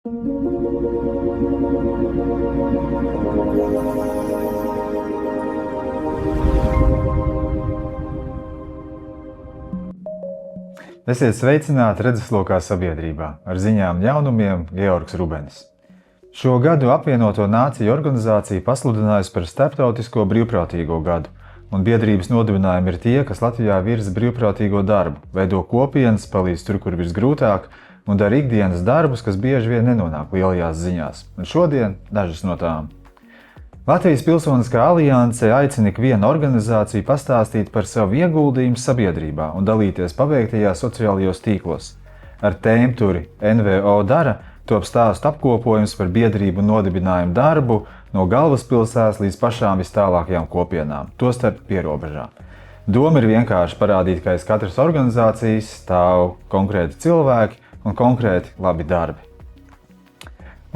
Esiet sveicināti redzeslokā sabiedrībā. Ar ziņām jaunumiem Georgs Rubenis. Šo gadu Apvienoto Nāciju organizācija pasludinājusi par starptautisko brīvprātīgo gadu, un biedrības nodibinājumi ir tie, kas Latvijā virza brīvprātīgo darbu, veido kopienas, palīdz tur, kur visgrūtāk, un dara ikdienas darbus, kas bieži vien nenonāk lielajās ziņās. Un šodien dažas no tām. Latvijas Pilsoniskā alianse aicina ikvienu organizāciju pastāstīt par savu ieguldījumu sabiedrībā un dalīties paveiktajās sociālajos tīklos. Ar tēmturi NVO dara top stāstu apkopojums par biedrību nodibinājumu darbu no galvaspilsētas līdz pašām vistālākajām kopienām, tostarp pierobežā. Doma ir vienkārši parādīt, ka aiz katras organizācijas stāv konkrēti cilvēki un konkrēti labi darbi.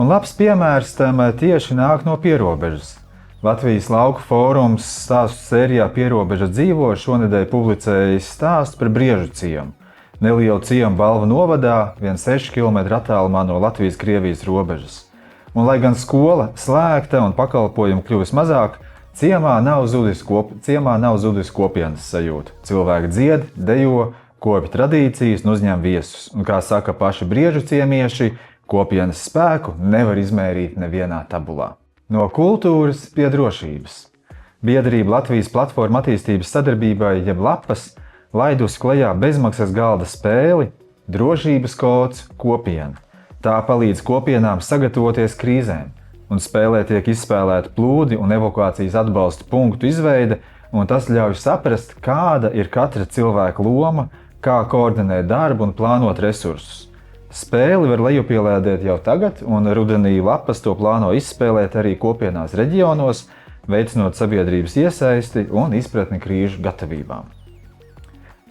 Un labs piemērs tam tieši nāk no pierobežas. Latvijas lauku fórums stāstu sērijā Pierobeža dzīvo šonedēļ publicējis stāstu par Briežu ciemu. Nelielu ciemu Balvu novadā, vien 6 km attālumā no Latvijas-Krievijas robežas. Un lai gan skola slēgta un pakalpojumu kļuvis mazāk, ciemā nav zudis kopienas sajūta. Cilvēki dzied, dejo, kopja tradīcijas un uzņem viesus. Un kā saka paši Briežu ciemieši, kopienas spēku nevar izmērīt nevienā tabulā. No kultūras pie drošības. Biedrība Latvijas platforma attīstības sadarbībai jeb Lapas laidusi klajā bezmaksas galda spēli Drošības kods kopiena. Tā palīdz kopienām sagatavoties krīzēm, un spēlē tiek izspēlēti plūdi un evakuācijas atbalsta punktu izveide, un tas ļauj saprast, kāda ir katra cilvēka loma, kā koordinēt darbu un plānot resursus. Spēli var lejupielādēt jau tagad, un rudenī Lapas to plāno izspēlēt arī kopienās reģionos, veicinot sabiedrības iesaisti un izpratni krīžu gatavībām.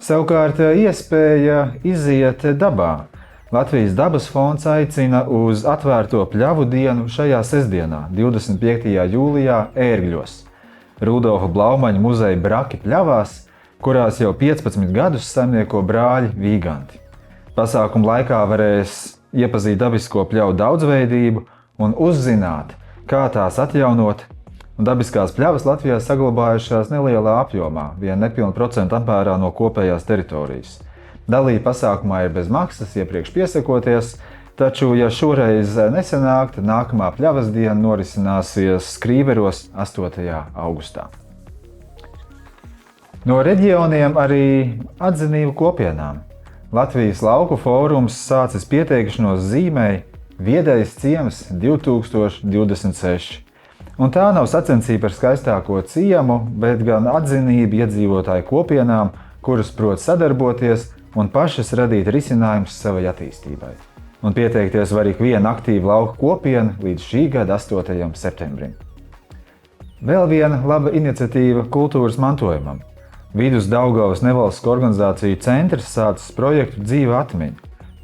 Savukārt iespēja iziet dabā. Latvijas dabas fonds aicina uz atvērto pļavu dienu šajā sestdienā, 25. jūlijā Ērgļos. Rudolfa Blaumaņa muzeja Braki pļavās, kurās jau 15 gadus saimnieko brāļi Vīganti. Pasākuma laikā varēs iepazīt dabisko pļavu daudzveidību un uzzināt, kā tās atjaunot. Un dabiskās pļavas Latvijā saglabājušās nelielā apjomā, 1,1% apmērā no kopējās teritorijas. Dalība pasākumā ir bez maksas, iepriekš piesakoties, taču, ja šoreiz nesanāk, tad nākamā pļavas diena norisināsies Skrīveros 8. augustā. No reģioniem arī atzinību kopienām. Latvijas lauku fórums sācis pieteikšanos zīmei Viedais ciems 2026. Un tā nav sacensība par skaistāko ciemu, bet gan atzinība iedzīvotāju kopienām, kuras prot sadarboties un pašas radīt risinājumus savai attīstībai. Un pieteikties var ikviena aktīva lauku kopiena līdz šī gada 8. septembrim. Vēl viena laba iniciatīva kultūras mantojumam. Vidus Daugavas nevalstisko organizāciju centrs sācis projektu Dzīva atmiņa,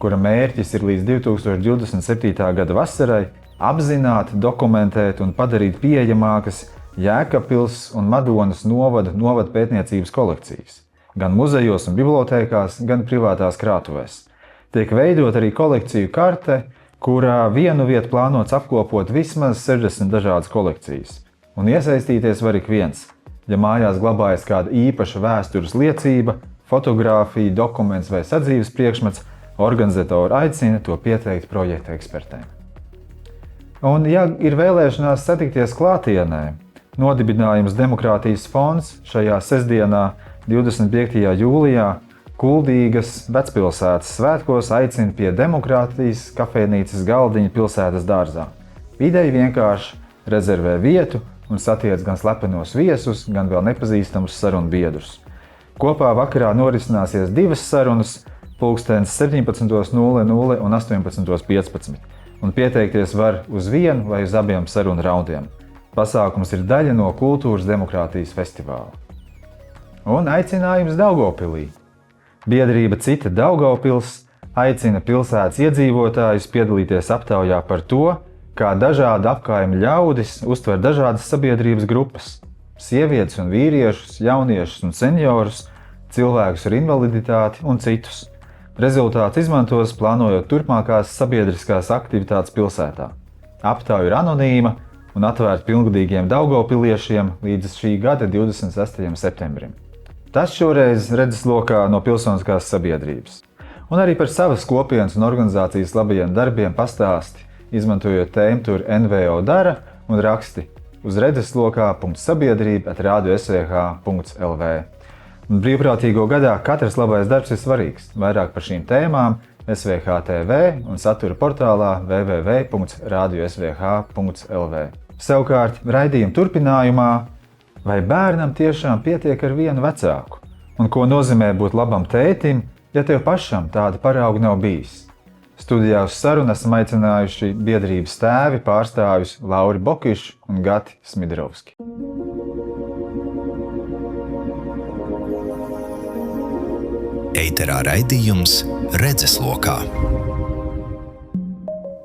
kura mērķis ir līdz 2027. gada vasarai apzināt, dokumentēt un padarīt pieejamākas Jēkabpils un Madonas novada pētniecības kolekcijas, gan muzejos un bibliotēkās, gan privātās krātuvēs. Tiek veidot arī kolekciju karte, kurā vienu vietu plānots apkopot vismaz 60 dažādas kolekcijas. Un iesaistīties var ik viens. Ja mājās glabājas kāda īpaša vēstures liecība, fotogrāfija, dokuments vai sadzīves priekšmets, organizatori aicina to pieteikt projekta ekspertēm. Un, ja ir vēlēšanās satikties klātienē, nodibinājums Demokrātijas fonds šajā sestdienā, 25. jūlijā, Kuldīgas vecpilsētas svētkos aicina pie Demokrātijas kafejnīcas galdiņa pilsētas dārzā. Ideja vienkārši rezervē vietu un satiec gan slepenos viesus, gan vēl nepazīstamus sarunu biedrus. Kopā vakarā norisināsies 2 sarunas, pulkstens 17:00 un 18:15, un pieteikties var uz vienu vai uz abiem sarunu raundiem. Pasākums ir daļa no Kultūras demokrātijas festivāla. Un aicinājums Daugavpilī. Biedrība Cita Daugavpils aicina pilsētas iedzīvotājus piedalīties aptaujā par to, kā dažādi apkaimju ļaudis uztver dažādas sabiedrības grupas – sievietes un vīriešus, jauniešus un seniorus, cilvēkus ar invaliditāti un citus. Rezultātus izmantos, plānojot turpmākās sabiedriskās aktivitātes pilsētā. Aptauja ir anonīma un atvērta pilngadīgiem daugavpiliešiem līdz šī gada 26. septembrim. Tas šoreiz redzeslokā no pilsoniskās sabiedrības. Un arī par savas kopienas un organizācijas labajiem darbiem pastāsti, izmantojot tēmu tur NVO dara un raksti uz redzeslokā.sabiedrība@radiosvh.lv. Brīvprātīgo gadā katrs labais darbs ir svarīgs. Vairāk par šīm tēmām SVH TV un satura portālā www.radiosvh.lv. Savukārt, raidījuma turpinājumā, vai bērnam tiešām pietiek ar vienu vecāku? Un ko nozīmē būt labam tētim, ja tev pašam tāda parauga nav bijis? Studijā uz sarunu esam aicinājuši biedrības tēvi pārstāvjus Lauri Bokišu un Gati Smidrovski. Eiterā raidījums Redzeslokā.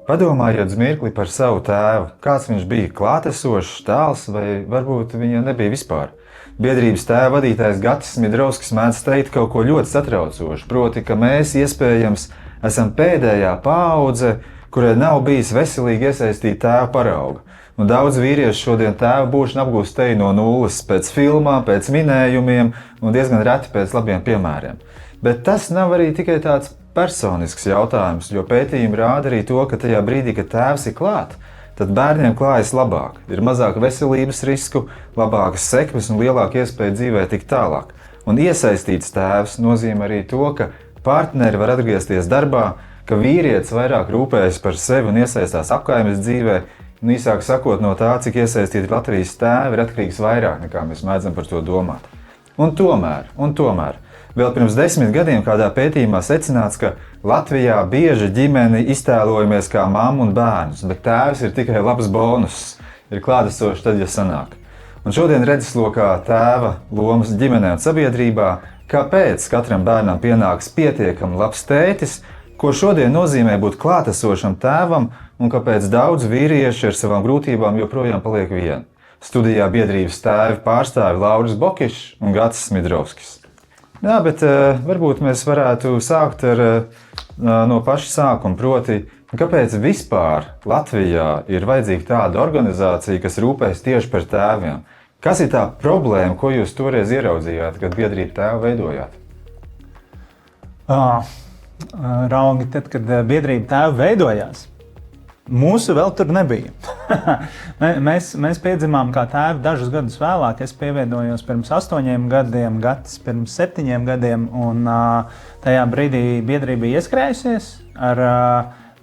Padomājiet uz mirkli par savu tēvu. Kāds viņš bija, klātesošs, tāls vai varbūt viņa nebija vispār? Biedrības tēva vadītājs Gatis Smidrovskis mēdz teikt kaut ko ļoti satraucošu, proti, ka mēs iespējams esam pēdējā paudze, kurai nav bijis veselīgi iesaistīt tēva parauga. Un daudz vīrieši šodien tēva būšanu apgūst teju no nulles, pēc filmām, pēc minējumiem un diezgan reti pēc labiem piemēriem. Bet tas nav arī tikai tāds personisks jautājums, jo pētījumi rāda arī to, ka tajā brīdī, kad tēvs ir klāt, tad bērniem klājas labāk, ir mazāk veselības risku, labākas sekmes un lielāka iespēja dzīvē tikt tālāk. Un iesaistīts tēvs nozīmē arī to, ka partneri var atgriezties darbā, ka vīrietis vairāk rūpējas par sevi un iesaistās apkaimes dzīvē, un īsāk sakot, no tā, cik iesaistīti Latvijas tēvi, ir atkarīgs vairāk nekā mēs mēdzam par to domāt. Un tomēr, vēl pirms 10 gadiem kādā pētījumā secināts, ka Latvijā bieži ģimeni iztēlojamies kā mammu un bērnus, bet tēvs ir tikai labs bonus, ir klātesošs tad, ja sanāk. Un šodien redzeslokā tēva lomas ģimenē un sabiedrībā, kāpēc katram bērnam pienāks pietiekami labs tētis, ko šodien nozīmē būt klātesošam tēvam un kāpēc daudz vīrieši ar savām grūtībām joprojām paliek vieni. Studijā biedrības tēvi pārstāvi Lauris Bokišs un Gatis Smidrovskis. Jā, bet varbūt mēs varētu sākt no paša sākuma, proti, kāpēc vispār Latvijā ir vajadzīga tāda organizācija, kas rūpējas tieši par tēviem? Kas ir tā problēma, ko jūs toreiz ieraudzījāt, kad biedrību tēvu veidojāt? Raugi, tad, kad biedrība tēvu veidojās, mūsu vēl tur nebija. mēs piedzimām kā tēvi dažus gadus vēlāk. Es pievienojos pirms 8 gadiem, Gatis pirms 7 gadiem, un tajā brīdī biedrība bija ieskrējusies ar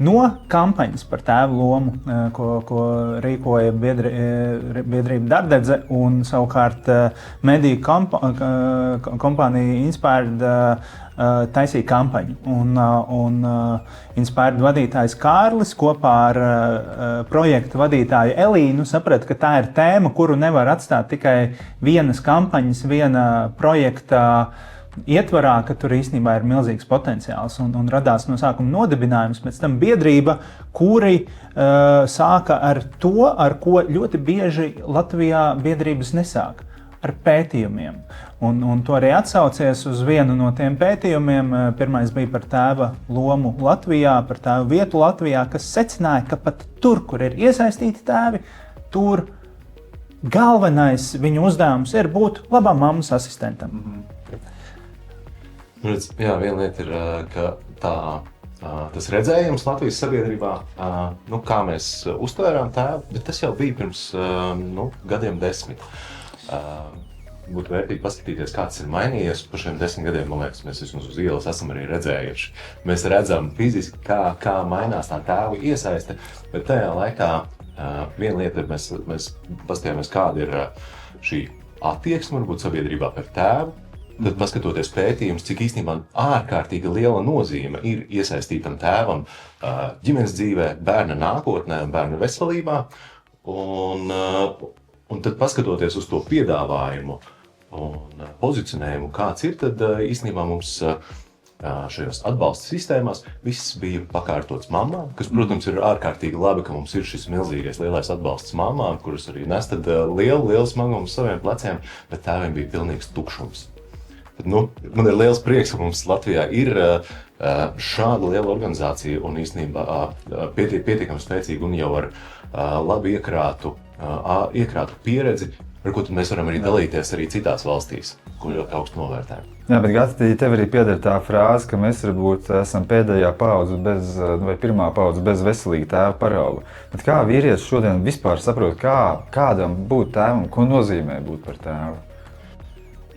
no kampaņas par tēvu lomu, ko rīkoja biedrība Dardedze, un savukārt mediju kompānija Inspired taisīja kampaņu. Un Inspired vadītājs Kārlis kopā ar projektu vadītāju Elīnu saprata, ka tā ir tēma, kuru nevar atstāt tikai vienas kampaņas, viena projekta ietvarā, ka tur īstenībā ir milzīgs potenciāls un radās no sākuma nodibinājums, pēc tam biedrība, kuri sāka ar to, ar ko ļoti bieži Latvijā biedrības nesāk, ar pētījumiem. Un to arī atsaucies uz vienu no tiem pētījumiem. Pirmais bija par tēva lomu Latvijā, par tēva vietu Latvijā, kas secināja, ka pat tur, kur ir iesaistīti tēvi, tur galvenais viņu uzdevums ir būt labam mammas asistentam. Jā, viena lieta ir, ka tas redzējums Latvijas sabiedrībā, kā mēs uztvērām tēvu, bet tas jau bija pirms gadiem 10. Būtu vērtīgi paskatīties, kā tas ir mainījies. Par šiem 10 gadiem, man liekas, mēs vismaz uz ielas esam arī redzējuši. Mēs redzam fiziski, kā mainās tā tēva iesaiste, bet tajā laikā viena lieta ir, mēs paskatījāmies, kāda ir šī attieksme varbūt sabiedrībā par tēvu. Tad, paskatoties pētījumus, cik īstenībā ārkārtīgi liela nozīme ir iesaistītam tēvam ģimenes dzīvē, bērna nākotnē un bērna veselībā. Un tad, paskatoties uz to piedāvājumu un pozicionējumu, kāds ir, tad īstenībā mums šajos atbalsta sistēmās viss bija pakārtots mammām, kas, protams, ir ārkārtīgi labi, ka mums ir šis milzīgais lielais atbalsts mammām, kuras arī nes tad lielu smagumu uz saviem pleciem, bet tēviem bija pilnīgs tukšums. Tad, man ir liels prieks, ka mums Latvijā ir Šāda liela organizācija un īstenībā pietiekami spēcīga un jau ar labi iekrātu pieredzi, ar ko mēs varam arī dalīties arī citās valstīs, ko ļoti augstu novērtējam. Jā, bet Gati, tev arī pieder tā frāze, ka mēs varbūt esam pēdējā paudze vai pirmā paudze bez veselīga tēva parauga. Bet kā vīrietis šodien vispār saprot, kādam būt tēvam, ko nozīmē būt par tēvu?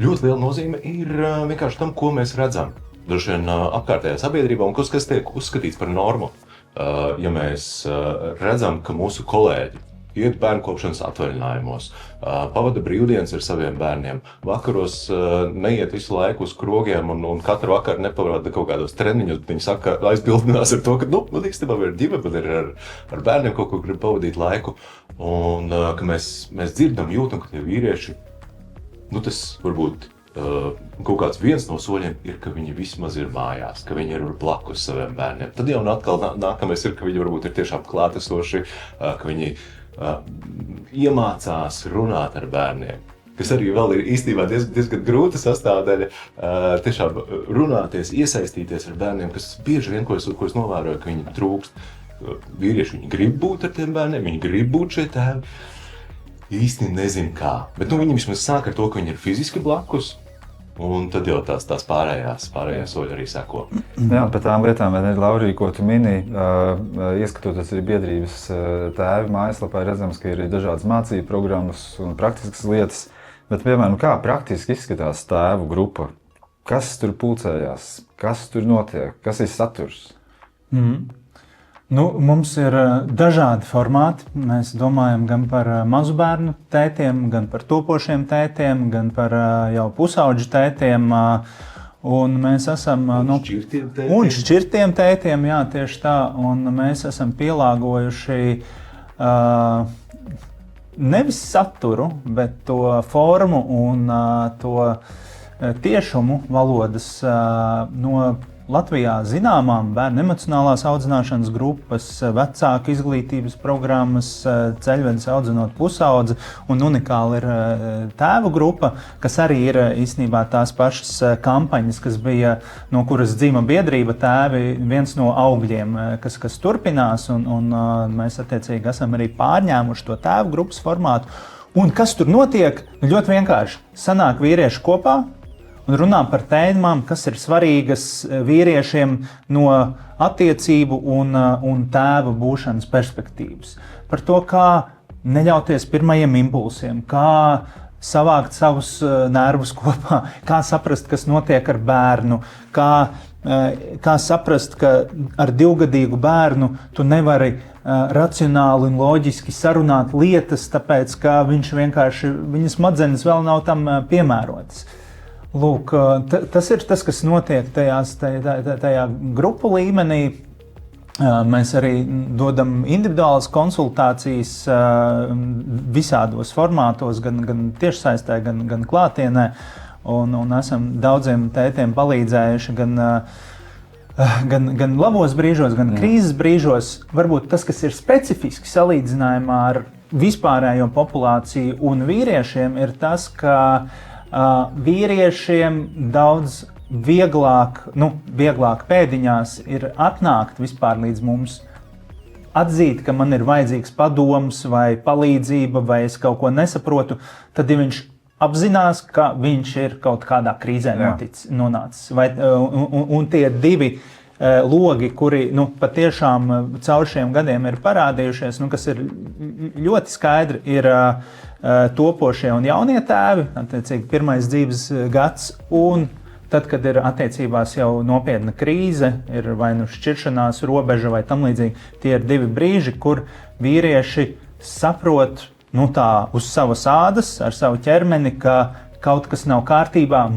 Ļoti liela nozīme ir vienkārši tam, ko mēs redzam. Droši vien apkārtējā sabiedrībā un kas tiek uzskatīts par normu. Ja mēs redzam, ka mūsu kolēģi iet bērnkopšanas atvaļinājumos, pavada brīvdienas ar saviem bērniem, vakaros neiet visu laiku uz krogiem un katru vakaru nepavada kaut kādos treniņos, bet viņi saka, aizbildinās ar to, ka, man īstenībā ir ģimene, bet ir ar bērniem kaut ko grib pavadīt laiku, un ka mēs dzirdam, jūtam, ka tie vīrieši, tas varbūt kaut kāds viens no soļiem ir, ka viņi vismaz ir mājās, ka viņi ir blakus saviem bērniem. Tad jau atkal nākamais ir, ka viņi varbūt ir tiešām klātesoši, ka viņi iemācās runāt ar bērniem, kas arī vēl ir īstenībā diezgan grūta sastāvdaļa, tiešām runāties, iesaistīties ar bērniem, kas bieži vien, ko es novēroju, ka viņi trūkst. Vīrieši, viņi grib būt ar tiem bērniem, viņi grib būt šie tēvi, īsti nezinu kā, bet viņi vismaz sāk ar to, ka viņi ir fiziski blakus, un tad jau tās pārējās soļi arī seko. Jā, par tām lietām, Laurija, ko tu mini, ieskatoties arī biedrības tēvi mājaslapā, redzams, ka ir dažādas mācību programmas un praktiskas lietas, bet, piemēram, kā praktiski izskatās tēvu grupa? Kas tur pulcējās? Kas tur notiek? Kas ir saturs? Mums ir dažādi formāti. Mēs domājam gan par mazu bērnu tētiem, gan par topošiem tētiem, gan par jau pusauģu tētiem. Un mēs esam šķirtiem tētiem, jā, tieši tā. Un mēs esam pielāgojuši nevis saturu, bet to formu un to tiešumu valodas no Latvijā zināmām bērnu emocionālās audzināšanas grupas, vecāku izglītības programmas, ceļvedis audzinot pusaudzi, un unikāli ir tēvu grupa, kas arī ir īstenībā tās pašas kampaņas, kas bija, no kuras dzima biedrība tēvi, viens no augļiem, kas turpinās, un mēs attiecīgi esam arī pārņēmuši to tēvu grupas formātu. Un kas tur notiek? Ļoti vienkārši. Sanāk vīrieši kopā un runā par tēmām, kas ir svarīgas vīriešiem no attiecību un tēva būšanas perspektīvas. Par to, kā neļauties pirmajiem impulsiem, kā savākt savus nervus kopā, kā saprast, kas notiek ar bērnu, kā saprast, ka ar 2-gadīgu bērnu tu nevari racionāli un loģiski sarunāt lietas, tāpēc, ka viņa smadzenes vēl nav tam piemērotas. Lūk, tas ir tas, kas notiek tajā grupu līmenī. Mēs arī dodam individuālas konsultācijas visādos formātos, gan tiešsaistē, gan klātienē. Un esam daudziem tētiem palīdzējuši gan labos brīžos, gan krīzes brīžos. Varbūt tas, kas ir specifiski salīdzinājumā ar vispārējo populāciju un vīriešiem, ir tas, ka vīriešiem daudz vieglāk pēdiņās ir atnākt vispār līdz mums, atzīt, ka man ir vajadzīgs padoms vai palīdzība, vai es kaut ko nesaprotu, tad ja viņš apzinās, ka viņš ir kaut kādā krīzē nonācis. Un tie divi logi, kuri patiešām caur šiem gadiem ir parādījušies, kas ir ļoti skaidri, ir topošie un jaunie tēvi, attiecīgi pirmais dzīves gads, un tad, kad ir attiecībās jau nopietna krīze, ir vai šķiršanās, robeža vai tam līdzīgi, tie ir divi brīži, kur vīrieši saprot uz savas ādas, ar savu ķermeni, ka kaut kas nav kārtībā,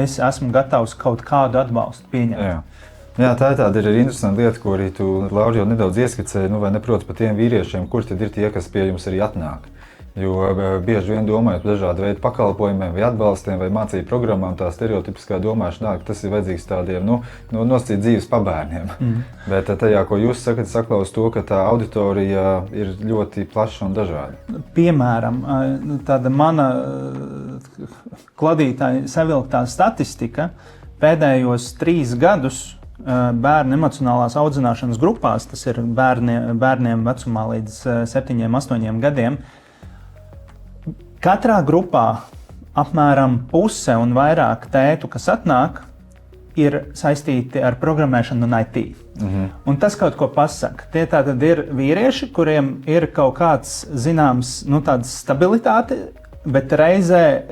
es esmu gatavs kaut kādu atbalstu pieņemt. Jā, tā ir interesanta lieta, ko arī tu, Laura, jau nedaudz ieskicēji, vai neproti par tiem vīriešiem, kuri tad ir tie, kas pie jums arī atnāk. Jo bieži vien domājot par dažādu veidu pakalpojumiem vai atbalstiem vai mācību programmām, tā stereotipiskā domāšana, ka tas ir vajadzīgs tādiem nosacīt dzīves pabērniem. Bet tajā, ko jūs sakat, saklaus to, ka tā auditorija ir ļoti plaša un dažāda. Piemēram, tāda mana kladītāja savilktā statistika pēdējos 3 gadus bērnu emocionālās audzināšanas grupās, tas ir bērniem vecumā līdz 7, 8 gadiem. Katrā grupā apmēram puse un vairāk tētu, kas atnāk, ir saistīti ar programmēšanu un IT. Un tas kaut ko pasaka. Tie tātad ir vīrieši, kuriem ir kaut kāds zināms, tāda stabilitāte, bet reizē,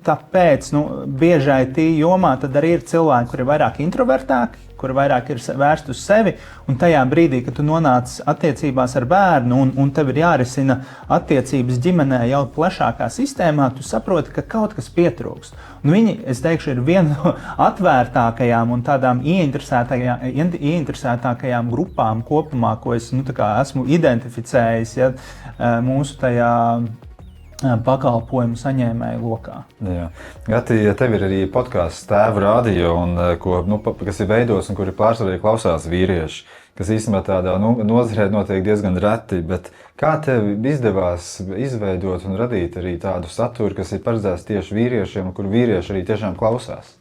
tāpēc, bieži IT jomā tad arī ir cilvēki, kuri ir vairāk introvertāki, kuri vairāk ir vērsti uz sevi, un tajā brīdī, kad tu nonāc attiecībās ar bērnu, un tev ir jārisina attiecības ģimenē jau plašākā sistēmā, tu saproti, ka kaut kas pietrūkst. Un viņi, es teikšu, ir viena no atvērtākajām un tādām ieinteresētākajām grupām kopumā, ko es esmu identificējis mūsu tajā pakalpojumu saņēmēju lokā. Jā. Gati, ja tev ir arī podkāsts Tēvu radio, kas ir veidos un kuri pārsvarā klausās vīrieši, kas īstenībā tādā nozarē notiek diezgan reti, bet kā tev izdevās izveidot un radīt arī tādu saturu, kas ir paredzēts tieši vīriešiem, un kur vīrieši arī tiešām klausās?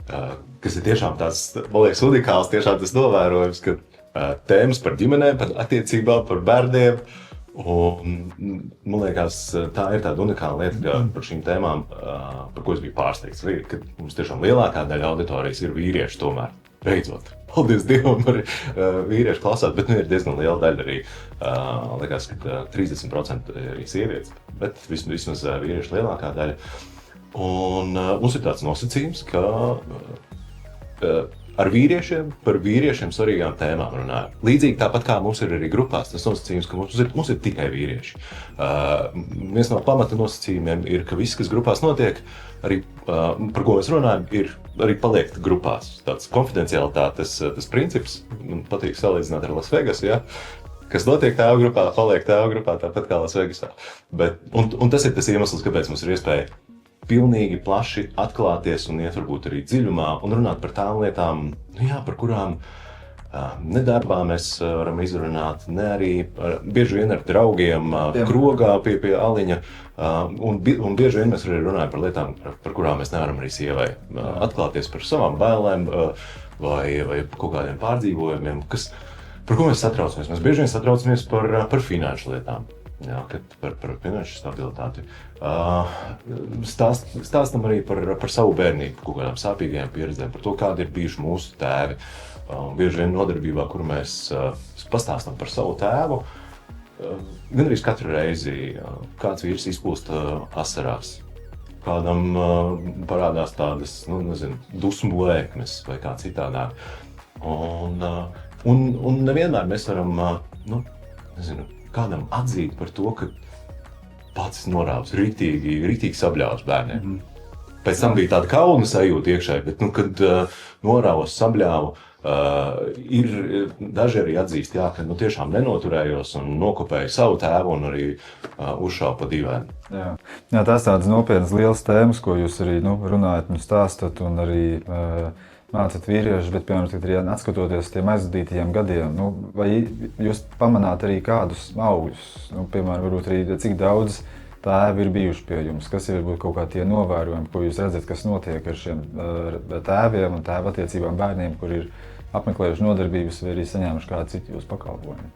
Kas ir tiešām tāds, man liekas, unikāls, tiešām tas novērojums, ka tēmas par ģimenēm, par attiecībām, par bērniem. Un, man liekas, tā ir tāda unikāla lieta, ka par šīm tēmām, par ko es biju pārsteigts, ka mums tiešām lielākā daļa auditorijas ir vīrieši tomēr. Beidzot, paldies Dievam, arī vīrieši klausās, bet ir diezgan liela daļa arī. Liekas, ka 30% ir sievietes, bet vismaz vīrieši lielākā daļa. Un mums ir tāds nosacījums, ka ar vīriešiem, par vīriešiem svarīgām tēmām runājam. Līdzīgi tāpat kā mums ir arī grupās, tas nosacījums, ka mums ir tikai vīrieši. Viens no pamata nosacījumiem ir, ka viss, kas grupās notiek, arī par ko mēs runājam, ir arī paliek grupās. Tāds konfidencialitātes tas princips, man patīk salīdzināt ar Las Vegas, ja? Kas notiek tēva grupā, paliek tēva grupā, tāpat kā Las Vegasā. Un tas ir tas iemesls, kāpēc mums ir iespēja pilnīgi plaši atklāties un iet varbūt arī dziļumā un runāt par tām lietām, par kurām ne darbā mēs varam izrunāt, ne arī bieži vien ar draugiem, krogā pie aliņa. Un bieži vien mēs arī runājam par lietām, par kurām mēs nevaram arī sievai atklāties par savām bailēm vai kaut kādiem pārdzīvojumiem, par ko mēs satraucamies. Mēs bieži vien satraucamies par finanšu lietām. Jā, par finanšu stabilitāti. Stāstam arī par savu bērnību, kaut kādām sāpīgajām pieredzēm, par to, kādi ir bijuši mūsu tēvi. Bieži vien nodarbībā, kur mēs pastāstam par savu tēvu, gandrīz katru reizi kāds vīrs izplūst asarās. Kādam parādās tādas, dusmu lēkmes vai kā citādāk. Un nevienmēr mēs varam, kādam atzīt par to, ka pats norāvis, ritīgi sabļāvis bērniem. Pēc tam bija tāda kauna sajūta iekšēji, bet, kad norāvos, sabļāvu, daži arī atzīst, ka tiešām nenoturējos un nokopēju savu tēvu un arī uzšāvu pa dīvaini. Jā, tās tādas nopietnas lielas tēmas, ko jūs arī runājat un stāstat un arī mācat vīriešus, bet, piemēram, arī atskatoties tiem aizvadītajiem gadiem, vai jūs pamanāt arī kādus augļus, piemēram, varbūt arī cik daudz tēvi ir bijuši pie jums, kas ir varbūt kaut kā tie novērojumi, ko jūs redzat, kas notiek ar šiem tēviem un tēva attiecībām bērniem, kur ir apmeklējuši nodarbības vai arī saņēmuši kādu citu jūsu pakalpojumu?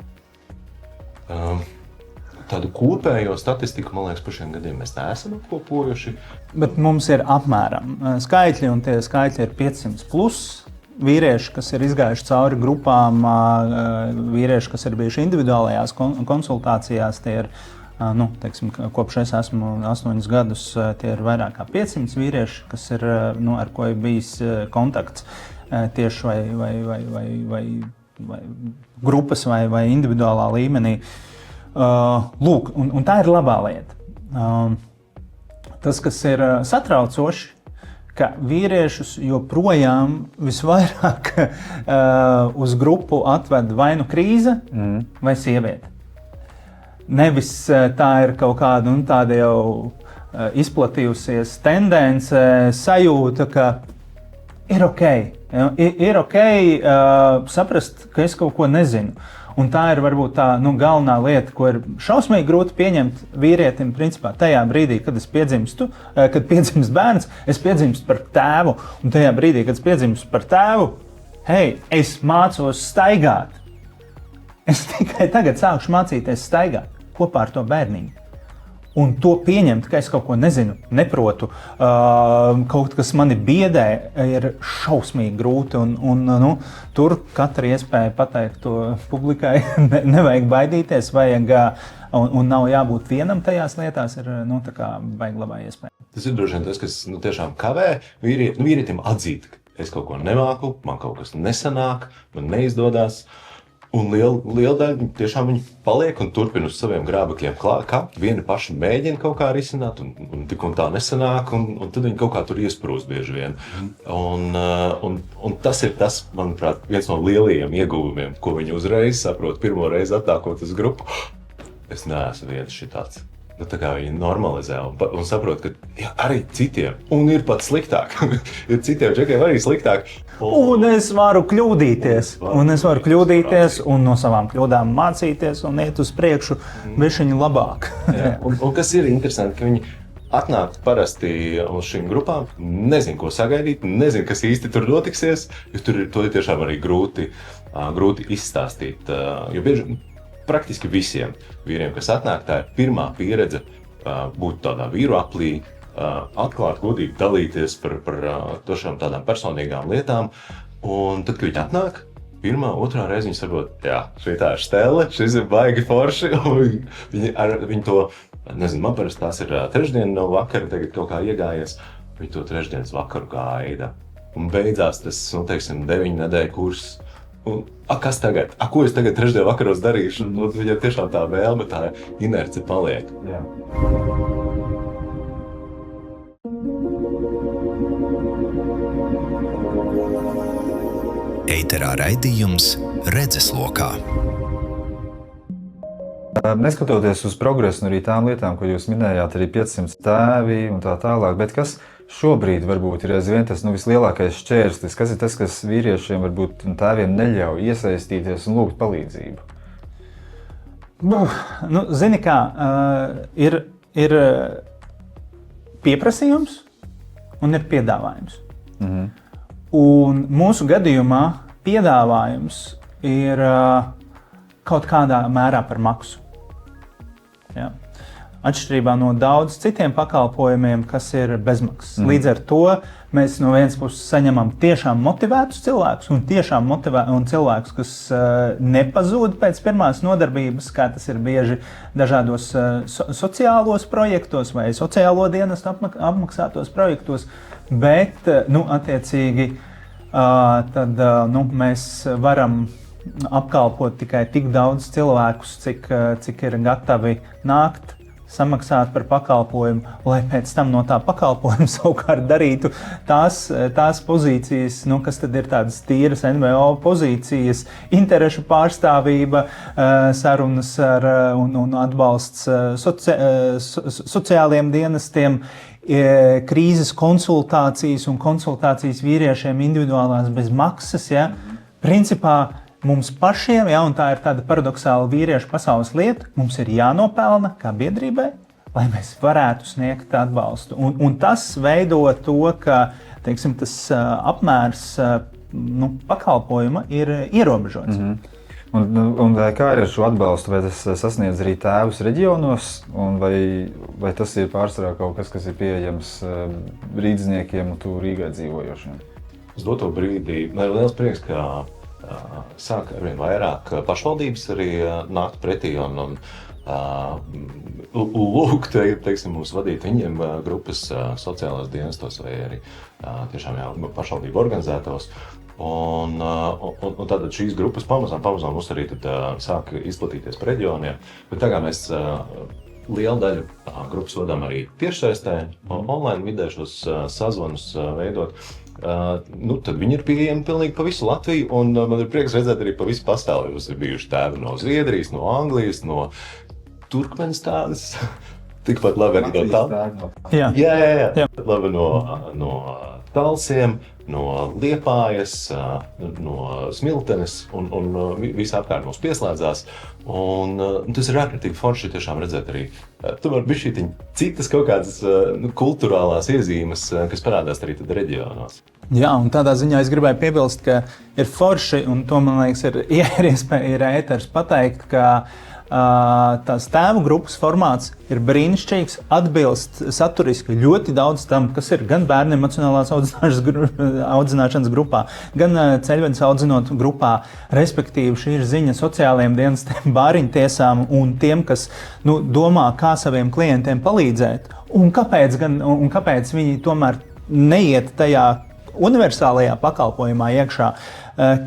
Tādu kopējo statistiku, man liekas, par šiem gadiem mēs neesam apkopojuši. Bet mums ir apmēram skaitļi, un tie skaitļi ir 500 plus vīrieši, kas ir izgājuši cauri grupām, vīrieši, kas ir bijuši individuālajās konsultācijās, tie ir, kopš es esmu 8 gadus, tie ir vairāk kā 500 vīrieši, kas ir, ar ko ir bijis kontakts tieši vai grupas vai individuālā līmenī. Lūk, un tā ir labā lieta. Tas, kas ir satraucoši, ka vīriešus joprojām visvairāk uz grupu atved vai nu krīze vai sieviete. Nevis tā ir kaut kāda tāda jau izplatījusies tendence, sajūta, ka ir ok. Ir ok saprast, ka es kaut ko nezinu. Un tā ir varbūt tā galvenā lieta, ko ir šausmīgi grūti pieņemt vīrietim. Principā tajā brīdī, kad piedzimst bērns, es piedzimstu par tēvu. Un tajā brīdī, kad es piedzimstu par tēvu, hei, es mācos staigāt. Es tikai tagad sākšu mācīties staigāt kopā ar to bērniņu. Un to pieņemt, ka es kaut ko nezinu, neprotu, kaut kas mani biedē, ir šausmīgi grūti. Tur katra iespēja pateikt to publikai, nevajag baidīties, un nav jābūt vienam tajās lietās, ir baigi labā iespēja. Tas ir droši vien tas, kas tiešām kavē vīrietim atzīt, ka es kaut ko nemāku, man kaut kas nesanāk, man neizdodas. Un liela daļa tiešām viņi paliek un turpina uz saviem grābekļiem kāpt. Vieni paši mēģina kaut kā risināt, un tik un tā nesanāk, un tad viņi kaut kā tur iesprūst bieži vien. Un tas ir tas, manuprāt, viens no lielajiem ieguvumiem, ko viņi uzreiz saprot pirmo reizi atnākot uz grupu. Es neesmu viens šitāds. Tā kā viņi normalizē un saprot, ka arī citiem, un ir pat sliktāk, ir citiem džekiem arī sliktāk. Un es varu kļūdīties, un no savām kļūdām mācīties un iet uz priekšu bišķiņu labāk. un kas ir interesanti, ka viņi atnāk parasti uz šīm grupām, nezin, ko sagaidīt, nezin, kas īsti tur notiksies, jo to ir tiešām arī grūti izstāstīt, jo bieži praktiski visiem vīriem, kas atnāk, tā ir pirmā pieredze būt tādā vīru aplī, atklāt, godīgi dalīties par tošām tādām personīgām lietām. Un tad, kad viņi atnāk, pirmā, otrā reize viņi saprot, jā, šitā ir stele, šis ir baigi forši. Viņi to, nezinu, man parasti tās ir trešdiena no vakara, tagad kaut kā iegājies, viņi to trešdienas vakaru gaida. Un beidzās tas, 9 nedēļu kurs. Kas tagad? Ko es tagad trešdien vakaros darīšu? Viņam tiešām tā vēlme, tā inerce paliek. Jā. Eiterā raidījums Redzeslokā. Neskatoties uz progresu un arī tām lietām, ko jūs minējāt, arī 500 tēvi un tā tālāk, bet kas šobrīd varbūt ir aizvien tas vislielākais šķērslis? Kas ir tas, kas vīriešiem varbūt un tēviem neļauj iesaistīties un lūgt palīdzību? Zini kā, ir pieprasījums un ir piedāvājums. Un mūsu gadījumā piedāvājums ir kaut kādā mērā par maksu. Ja? Atšķirībā no daudz citiem pakalpojumiem, kas ir bezmaksas. Līdz ar to mēs no vienas puses saņemam tiešām motivētus cilvēkus un cilvēkus, kas nepazūd pēc pirmās nodarbības, kā tas ir bieži dažādos sociālos projektos vai sociālo dienestu apmaksātos projektos, bet, attiecīgi, tad mēs varam apkalpot tikai tik daudz cilvēkus, cik ir gatavi nākt, samaksāt par pakalpojumu, lai pēc tam no tā pakalpojuma savukārt darītu tās pozīcijas, kas tad ir tādas tīras NVO pozīcijas, interešu pārstāvība, sarunas un atbalsts sociāliem dienestiem, krīzes konsultācijas un konsultācijas vīriešiem individuālās bez maksas. Ja? Principā mums pašiem, un tā ir tāda paradoxāla vīriešu pasaules lieta, mums ir jānopelna kā biedrībai, lai mēs varētu sniegt atbalstu. Un tas veido to, ka tas apmērs pakalpojuma ir ierobežots. Un kā ir ar šo atbalstu? Vai tas sasniedz arī tēvus reģionos, vai tas ir pārsvarā kaut kas, kas ir pieejams rīdzniekiem un tur Rīgā dzīvojošiem? Uz doto brīdī man ir liels prieks, ka sāk arvien vairāk pašvaldības arī nākt pretī un lūgt, mums vadīt viņiem grupas sociālās dienestos vai arī tiešām pašvaldību organizētos. Un tātad šīs grupas pamazām mums arī sāk izplatīties pa reģioniem. Bet tagad mēs lielu daļu grupas vadām arī tiešsaistē, online vidē šos sazvanus veidot. Tad viņi ir pieejami pilnīgi pa visu Latviju, un man ir prieks redzēt arī pa visu pasauli. Mums ir bijuši tēvi no Zviedrijas, no Anglijas, no Turkmenistānas. Tikpat labi arī no Talsiem. Jā. Labi no Talsiem, no Liepājas, no Smiltenes un visapkārt mums pieslēdzās. Un tas ir ārkārtīgi forši tiešām redzēt arī tomēr bišķītiņ citas kaut kādas kulturālās iezīmes, kas parādās arī tad reģionos. Jā, un tādā ziņā es gribēju piebilst, ka ir forši, un to, man liekas, ir ēters pateikt, ka tās tēvu grupas formāts ir brīnišķīgs, atbilst saturiski ļoti daudz tam, kas ir gan bērnu emocionālās audzināšanas grupā, gan ceļvedes audzinot grupā. Respektīvi, šī ir ziņa sociālajiem dienestiem, bāriņtiesām un tiem, kas domā, kā saviem klientiem palīdzēt. Un kāpēc viņi tomēr neiet tajā universālajā pakalpojumā iekšā,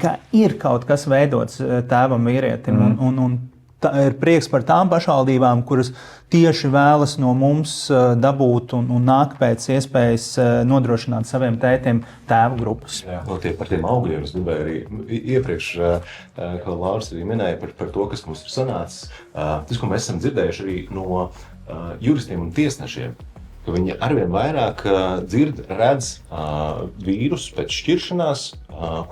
ka ir kaut kas veidots tēvam vīrietim un ir prieks par tām pašvaldībām, kuras tieši vēlas no mums dabūt un nāk pēc iespējas nodrošināt saviem tētiem tēvu grupas. Par tiem augļiem es gribēju arī iepriekš, kā Lauris arī minēja par to, kas mums ir sanācis. Tas, ko mēs esam dzirdējuši arī no juristiem un tiesnešiem, ka viņi arvien vairāk dzird, redz vīrus pēc šķiršanās,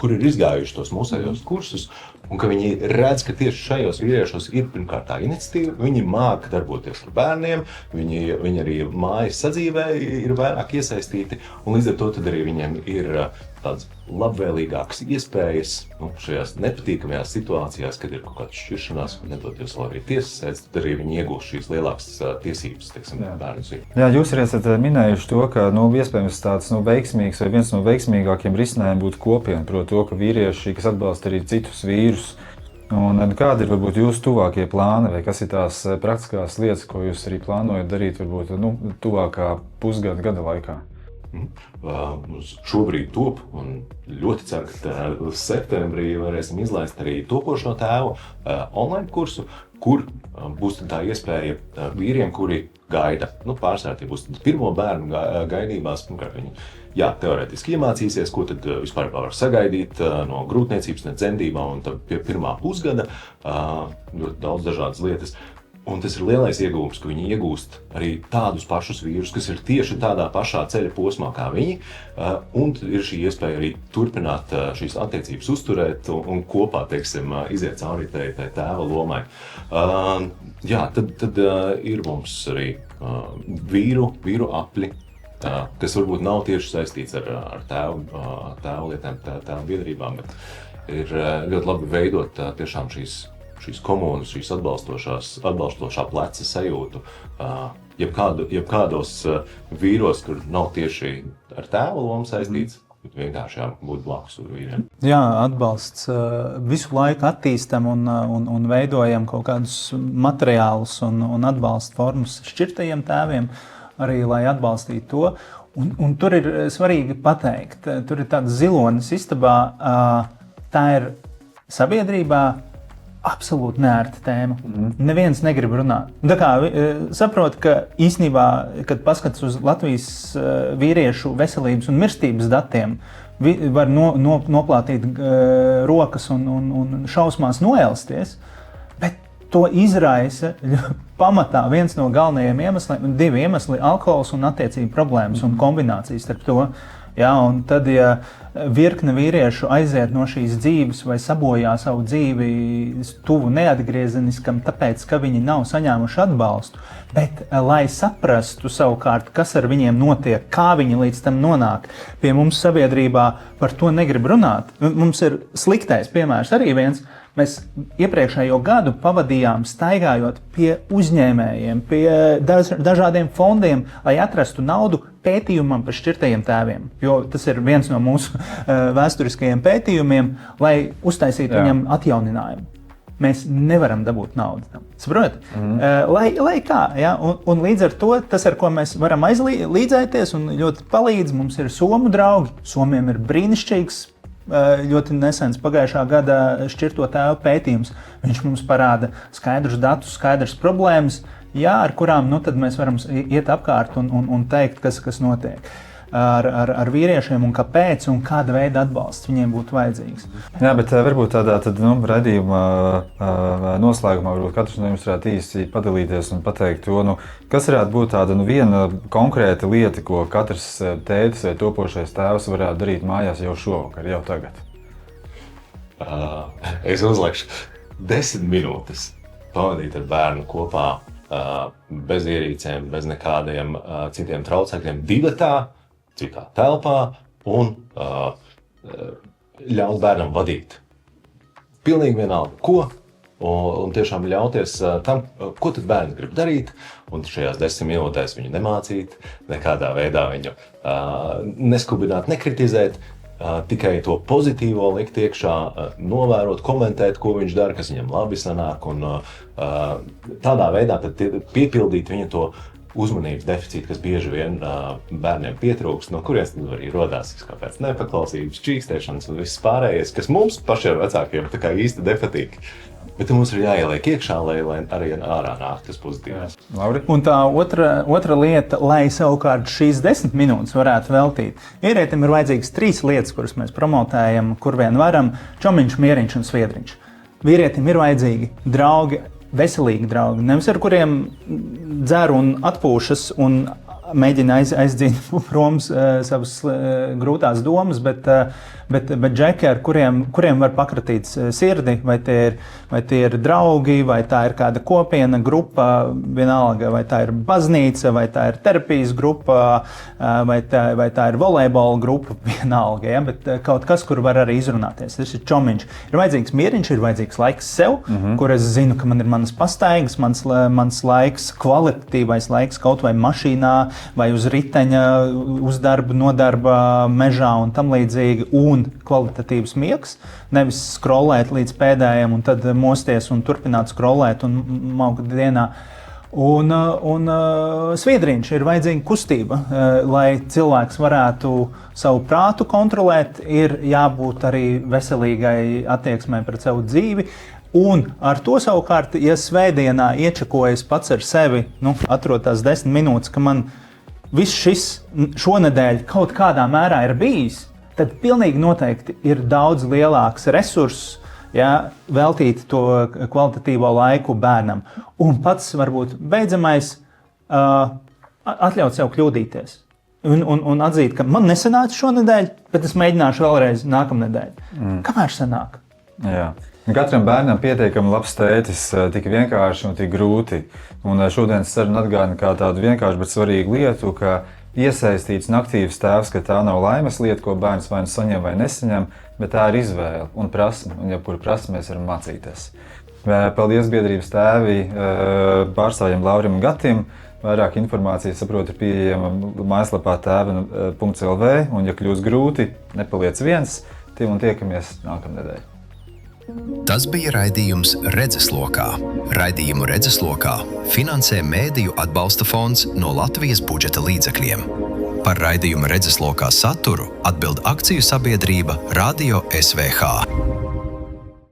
kur ir izgājuši tos mūsējos kursus, un ka viņi redz, ka tieši šajos vīriešos ir pirmkārt tā iniciatīva, viņi māca darboties ar bērniem, viņi arī mājas sadzīvē ir vairāk iesaistīti, un līdz ar to tad arī viņiem ir tādas labvēlīgākas iespējas šajās nepatīkamajās situācijās, kad ir kaut kāda šķiršanās, un nedoties vēl arī tiesas sēdes, tad arī viņi iegūst šīs lielākas tiesības, bērnu dzīvi. Jā, jūs arī esat minējuši to, ka iespējams tāds veiksmīgs vai viens no veiksmīgākiem risinājumiem būtu kopiena, proti to, ka vīrieši, kas atbalsta arī citus vīrus. Un kādi ir varbūt jūsu tuvākie plāni, vai kas ir tās praktiskās lietas, ko jūs arī plānojat darīt varbūt tuvākā gada laikā? Šobrīd top, un ļoti ceru, ka septembrī varēsim izlaist arī topošo tēvu online kursu, kur būs tā iespēja vīriem, kuri gaida. Pārsvarā tie būs pirmo bērnu gaidībās. Pirmkārt, viņi teorētiski iemācīsies, ko tad vispār var sagaidīt no grūtniecības, no dzemdībām, un tad pie pirmā pusgada ļoti daudz dažādas lietas. Un tas ir lielais iegūms, ka viņi iegūst arī tādus pašus vīrus, kas ir tieši tādā pašā ceļa posmā kā viņi, un ir šī iespēja arī turpināt šīs attiecības uzturēt un kopā, iziet cauri tai tēva lomai. Tad ir mums arī vīru apli, kas varbūt nav tieši saistīts ar tēvu lietām, tēvu biedrībām, bet ir ļoti labi veidot tiešām šīs komunas, šīs atbalstošā pleca sajūtu, jebkādos vīros, kur nav tieši ar tēvu lomu saistīts, bet vienkārši būt blakus vīriem. Jā, atbalsts visu laiku attīstam un veidojam kaut kādus materiālus un atbalsta formas šķirtajiem tēviem, arī lai atbalstītu to. Un tur ir svarīgi pateikt, tur ir tāds zilonis istabā, tā ir sabiedrībā absolūti neērta tēma. Neviens negrib runāt. Tā kā saprot, ka īstenībā, kad paskatās uz Latvijas vīriešu veselības un mirstības datiem, var noplātīt rokas un šausmās noelsties, bet to izraisa pamatā viens no galvenajiem iemesliem, divi iemesli - alkohols un attiecību problēmas un kombinācijas starp to. Jā, un tad, ja virkne vīriešu aiziet no šīs dzīves vai sabojā savu dzīvi tuvu neatgriezeniskam, tāpēc, ka viņi nav saņēmuši atbalstu, bet, lai saprastu savukārt, kas ar viņiem notiek, kā viņi līdz tam nonāk, pie mums sabiedrībā par to negrib runāt. Mums ir sliktais piemērs arī viens. Mēs iepriekšējo gadu pavadījām staigājot pie uzņēmējiem, pie dažādiem fondiem, lai atrastu naudu pētījumam par šķirtajiem tēviem. Jo tas ir viens no mūsu vēsturiskajiem pētījumiem, lai uztaisītu viņam atjauninājumu. Mēs nevaram dabūt naudu tam. Saprotat? Lai kā, ja? Un līdz ar to tas, ar ko mēs varam aizlīdzēties un ļoti palīdz, mums ir somu draugi. Somiem ir brīnišķīgs, ļoti nesens pagājušā gada šķirto tēvu pētījums. Viņš mums parāda skaidrus datus, skaidras problēmas, ar kurām tad mēs varam iet apkārt un teikt, kas notiek ar vīriešiem un kāpēc un kāda veida atbalsts viņiem būtu vajadzīgs. Jā, bet varbūt tādā raidījuma noslēgumā varbūt katrs no jums varētu īsti padalīties un pateikt to, kas varētu būt tāda viena konkrēta lieta, ko katrs tētis vai topošais tēvs varētu darīt mājās jau šovakar, jau tagad. Es uzlikšu 10 minūtes pavadīt ar bērnu kopā, bez ierīcēm, bez nekādiem citiem traucēkļiem, divatā, citā telpā, un ļaut bērnam vadīt. Pilnīgi vienalga, ko, un tiešām ļauties tam, ko tad bērni grib darīt, un šajās 10 minūtēs viņu nemācīt, nekādā veidā viņu neskubināt, nekritizēt, tikai to pozitīvo likt iekšā, novērot, komentēt, ko viņš dara, kas viņam labi sanāk, un tādā veidā tad piepildīt viņa to uzmanības deficītu, kas bieži vien bērniem pietrūkst, no kurienes arī rodās kāpēc nepaklausības, čīkstēšanas un viss pārējais, kas mums pašiem vecākiem tā kā īsti nepatīk. Bet mums ir jāieliek iekšā, lai arī ārā nāk tas pozitīvs. Lauri? Un tā otra lieta, lai savukārt šīs 10 minūtes varētu veltīt. Vīrietim ir vajadzīgas 3 lietas, kuras mēs promotējam, kur vien varam – čomiņš, mieriņš un sviedriņš. Vīrietim ir vajadzīgi draugi, veselīgi draugi, nevis ar kuriem dzer un atpūšas un mēģina aizdzīt prom savas grūtās domas, bet džeki, ar kuriem var pakratīt sirdi, vai tie ir draugi, vai tā ir kāda kopiena, grupa, vienalga, vai tā ir baznīca, vai tā ir terapijas grupa, vai tā ir volejbola grupa, vienalga, ja? Bet kaut kas, kur var arī izrunāties. Tas ir čomiņš. Ir vajadzīgs mieriņš, ir vajadzīgs laiks sev, kur es zinu, ka man ir manas pastaigas, mans laiks, kvalitatīvais laiks kaut vai mašīnā, vai uz riteņa, uz darba, nodarba, mežā un tam līdzīgi, un kvalitatīvs miegs, nevis scrollēt līdz pēdējiem un tad mosties un turpināt scrollēt un maukt dienā. Un sviedriņš ir vajadzīga kustība, lai cilvēks varētu savu prātu kontrolēt, ir jābūt arī veselīgai attieksmei pret savu dzīvi. Un ar to savukārt, ja svētdienā iečakojas pats ar sevi, atrod tās 10 minūtes, ka man viss šis šonedēļ kaut kādā mērā ir bijis, tad pilnīgi noteikti ir daudz lielāks resurss, ja, veltīt to kvalitatīvo laiku bērnam. Un pats varbūt beidzamais atļaut sev kļūdīties. Un atzīt, ka man nesanāca šonedēļ, bet es mēģināšu vēlreiz nākamnedēļ. Kamēr sanāk? Jā. Katram bērnam pietiekami labs tētis, tik vienkārši un tik grūti. Un šodienas saruna atgādina kā tādu vienkāršu, bet svarīgu lietu, ka iesaistīts un aktīvs tēvs, ka tā nav laimes lieta, ko bērns vai nu saņem vai nesaņem, bet tā ir izvēle un prasme, un jebkuru prasmi mēs varam mācīties. Paldies biedrības tēvi pārstāvjiem Laurim un Gatim. Vairāk informācijas, saprotu, ir pieejama mājaslapā tēvi.lv, un ja kļūs grūti, nepaliec viens, un tiekamies nākamnedēļ. Tas bija raidījums Redzeslokā. Raidījumu Redzeslokā finansē Mēdīju atbalsta fonds no Latvijas budžeta līdzekļiem. Par raidījumu Redzeslokā saturu atbild akciju sabiedrība Radio SVH.